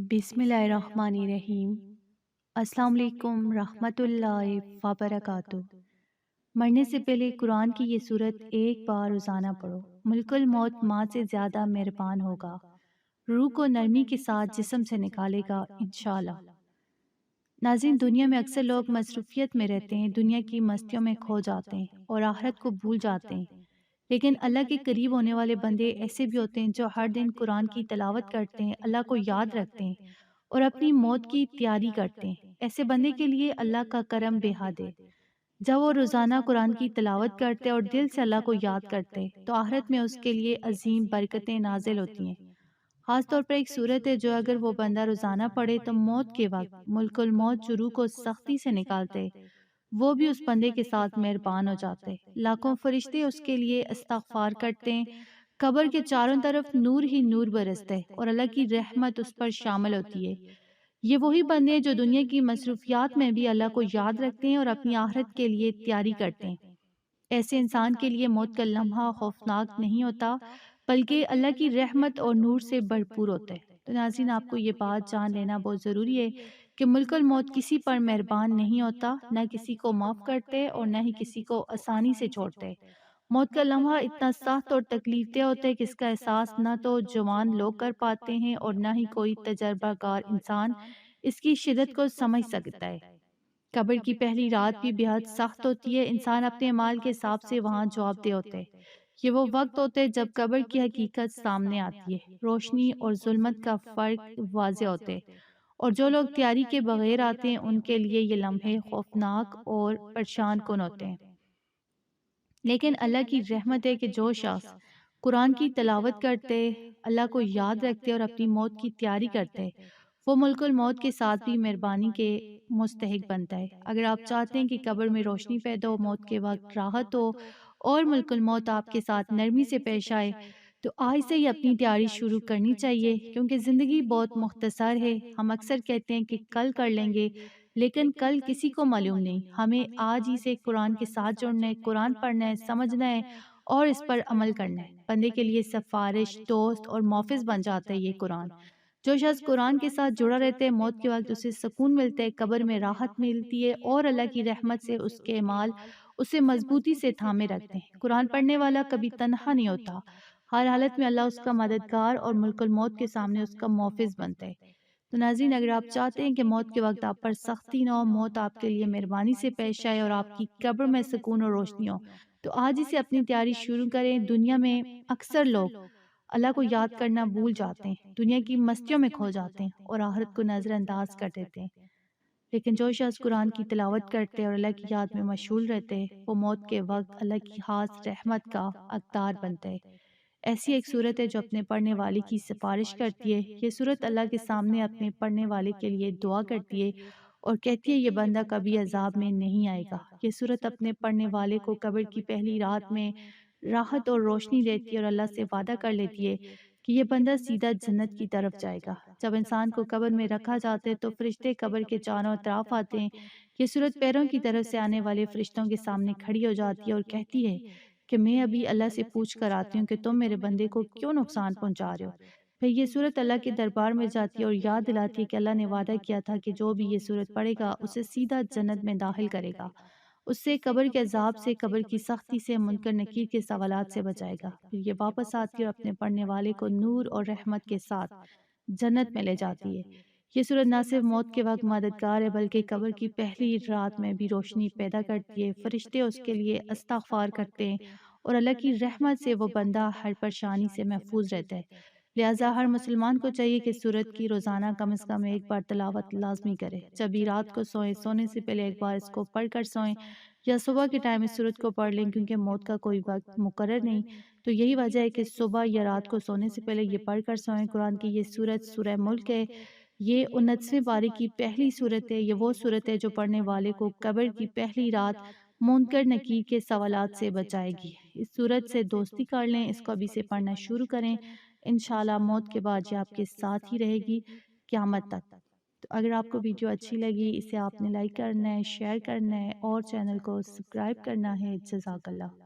بسم اللہ الرحمن الرحیم۔ السلام علیکم رحمۃ اللہ وبرکاتہ۔ مرنے سے پہلے قرآن کی یہ صورت ایک بار روزانہ پڑھو، ملک الموت ماں سے زیادہ مہربان ہوگا، روح کو نرمی کے ساتھ جسم سے نکالے گا انشاءاللہ۔ ناظرین، دنیا میں اکثر لوگ مصروفیت میں رہتے ہیں، دنیا کی مستیوں میں کھو جاتے ہیں اور آخرت کو بھول جاتے ہیں، لیکن اللہ کے قریب ہونے والے بندے ایسے بھی ہوتے ہیں جو ہر دن قرآن کی تلاوت کرتے ہیں، اللہ کو یاد رکھتے ہیں اور اپنی موت کی تیاری کرتے ہیں۔ ایسے بندے کے لیے اللہ کا کرم بے حد ہے۔ جب وہ روزانہ قرآن کی تلاوت کرتے اور دل سے اللہ کو یاد کرتے تو آخرت میں اس کے لیے عظیم برکتیں نازل ہوتی ہیں۔ خاص طور پر ایک صورت ہے جو اگر وہ بندہ روزانہ پڑھے تو موت کے وقت ملک الموت جو روح کو سختی سے نکالتے، وہ بھی اس بندے کے ساتھ مہربان ہو جاتے، لاکھوں فرشتے اس کے لیے استغفار کرتے ہیں، قبر کے چاروں طرف نور ہی نور برستے اور اللہ کی رحمت اس پر شامل ہوتی ہے۔ یہ وہی بندے ہیں جو دنیا کی مصروفیات میں بھی اللہ کو یاد رکھتے ہیں اور اپنی آخرت کے لیے تیاری کرتے ہیں۔ ایسے انسان کے لیے موت کا لمحہ خوفناک نہیں ہوتا، بلکہ اللہ کی رحمت اور نور سے بھرپور ہوتا ہے۔ تو ناظرین، آپ کو یہ بات جان لینا بہت ضروری ہے کہ ملک الموت کسی پر مہربان نہیں ہوتا، نہ کسی کو معاف کرتے اور نہ ہی کسی کو آسانی سے چھوڑتے۔ موت کا لمحہ اتنا سخت اور تکلیف دہ ہوتا ہے کہ اس کا احساس نہ تو جوان لوگ کر پاتے ہیں اور نہ ہی کوئی تجربہ کار انسان اس کی شدت کو سمجھ سکتا ہے۔ قبر کی پہلی رات بھی بہت سخت ہوتی ہے، انسان اپنے اعمال کے حساب سے وہاں جواب دہ ہوتے ہیں۔ یہ وہ وقت ہوتا ہے جب قبر کی حقیقت سامنے آتی ہے، روشنی اور ظلمت کا فرق واضح ہوتے ہے، اور جو لوگ تیاری کے بغیر آتے ہیں ان کے لیے یہ لمحے خوفناک اور پریشان کن ہوتے ہیں۔ لیکن اللہ کی رحمت ہے کہ جو شخص قرآن کی تلاوت کرتے، اللہ کو یاد رکھتے اور اپنی موت کی تیاری کرتے، وہ ملک الموت کے ساتھ بھی مہربانی کے مستحق بنتا ہے۔ اگر آپ چاہتے ہیں کہ قبر میں روشنی پیدا ہو، موت کے وقت راحت ہو اور ملک الموت آپ کے ساتھ نرمی سے پیش آئے، تو آج سے ہی اپنی تیاری شروع کرنی چاہیے، کیونکہ زندگی بہت مختصر ہے۔ ہم اکثر کہتے ہیں کہ کل کر لیں گے، لیکن کل کسی کو معلوم نہیں۔ ہمیں آج ہی سے قرآن کے ساتھ جڑنا ہے، قرآن پڑھنا ہے، سمجھنا ہے اور اس پر عمل کرنا ہے۔ بندے کے لیے سفارش، دوست اور محافظ بن جاتا ہے یہ قرآن۔ جو شخص قرآن کے ساتھ جڑا رہتا ہے، موت کے وقت اسے سکون ملتا ہے، قبر میں راحت ملتی ہے اور اللہ کی رحمت سے اس کے اعمال اسے مضبوطی سے تھامے رکھتے ہیں۔ قرآن پڑھنے والا کبھی تنہا نہیں ہوتا، ہر حالت میں اللہ اس کا مددگار اور ملک الموت کے سامنے اس کا محافظ بنتا ہے۔ تو ناظرین، اگر آپ چاہتے ہیں کہ موت کے وقت آپ پر سختی نہ ہو، موت آپ کے لیے مہربانی سے پیش آئے اور آپ کی قبر میں سکون اور روشنی ہو، تو آج ہی سے اپنی تیاری شروع کریں۔ دنیا میں اکثر لوگ اللہ کو یاد کرنا بھول جاتے ہیں، دنیا کی مستیوں میں کھو جاتے ہیں اور آخرت کو نظر انداز کر دیتے ہیں، لیکن جو شخص قرآن کی تلاوت کرتے اور اللہ کی یاد میں مشغول رہتے، وہ موت کے وقت اللہ کی خاص رحمت کا حقدار بنتے ہیں۔ ایسی ایک صورت ہے جو اپنے پڑھنے والے کی سفارش کرتی ہے۔ یہ صورت اللہ کے سامنے اپنے پڑھنے والے کے لیے دعا کرتی ہے اور کہتی ہے یہ بندہ کبھی عذاب میں نہیں آئے گا۔ یہ صورت اپنے پڑھنے والے کو قبر کی پہلی رات میں راحت اور روشنی دیتی ہے اور اللہ سے وعدہ کر لیتی ہے کہ یہ بندہ سیدھا جنت کی طرف جائے گا۔ جب انسان کو قبر میں رکھا جاتا ہے تو فرشتے قبر کے چاروں طرف آتے ہیں۔ یہ صورت پیروں کی طرف سے آنے والے فرشتوں کے سامنے کھڑی ہو جاتی ہے اور کہتی ہے کہ میں ابھی اللہ سے پوچھ کر آتی ہوں کہ تم میرے بندے کو کیوں نقصان پہنچا رہے ہو۔ پھر یہ صورت اللہ کے دربار میں جاتی ہے اور یاد دلاتی ہے کہ اللہ نے وعدہ کیا تھا کہ جو بھی یہ صورت پڑھے گا اسے سیدھا جنت میں داخل کرے گا، اس سے قبر کے عذاب سے، قبر کی سختی سے، منکر نکیر کے سوالات سے بچائے گا۔ پھر یہ واپس آتی ہے اور اپنے پڑھنے والے کو نور اور رحمت کے ساتھ جنت میں لے جاتی ہے۔ یہ صورت نہ صرف موت کے وقت مددگار ہے بلکہ قبر کی پہلی رات میں بھی روشنی پیدا کرتی ہے۔ فرشتے اس کے لیے استغفار کرتے ہیں اور اللہ کی رحمت سے وہ بندہ ہر پریشانی سے محفوظ رہتا ہے۔ لہٰذا ہر مسلمان کو چاہیے کہ سورت کی روزانہ کم از کم ایک بار تلاوت لازمی کرے۔ جب بھی رات کو سوئیں، سونے سے پہلے ایک بار اس کو پڑھ کر سوئیں، یا صبح کے ٹائم اس سورت کو پڑھ لیں، کیونکہ موت کا کوئی وقت مقرر نہیں۔ تو یہی وجہ ہے کہ صبح یا رات کو سونے سے پہلے یہ پڑھ کر سوئیں۔ قرآن کی یہ سورت سورہ ملک ہے، یہ 29ویں پارے کی پہلی سورت ہے۔ یہ وہ سورت ہے جو پڑھنے والے کو قبر کی پہلی رات منکر نکیر کے سوالات سے بچائے گی۔ اس سورت سے دوستی کر لیں، اس کو ابھی سے پڑھنا شروع کریں، انشاءاللہ موت کے بعد یہ آپ کے ساتھ ہی رہے گی قیامت تک۔ تو اگر آپ کو ویڈیو اچھی لگی، اسے آپ نے لائک کرنا ہے، شیئر کرنا ہے اور چینل کو سبسکرائب کرنا ہے۔ جزاک اللہ۔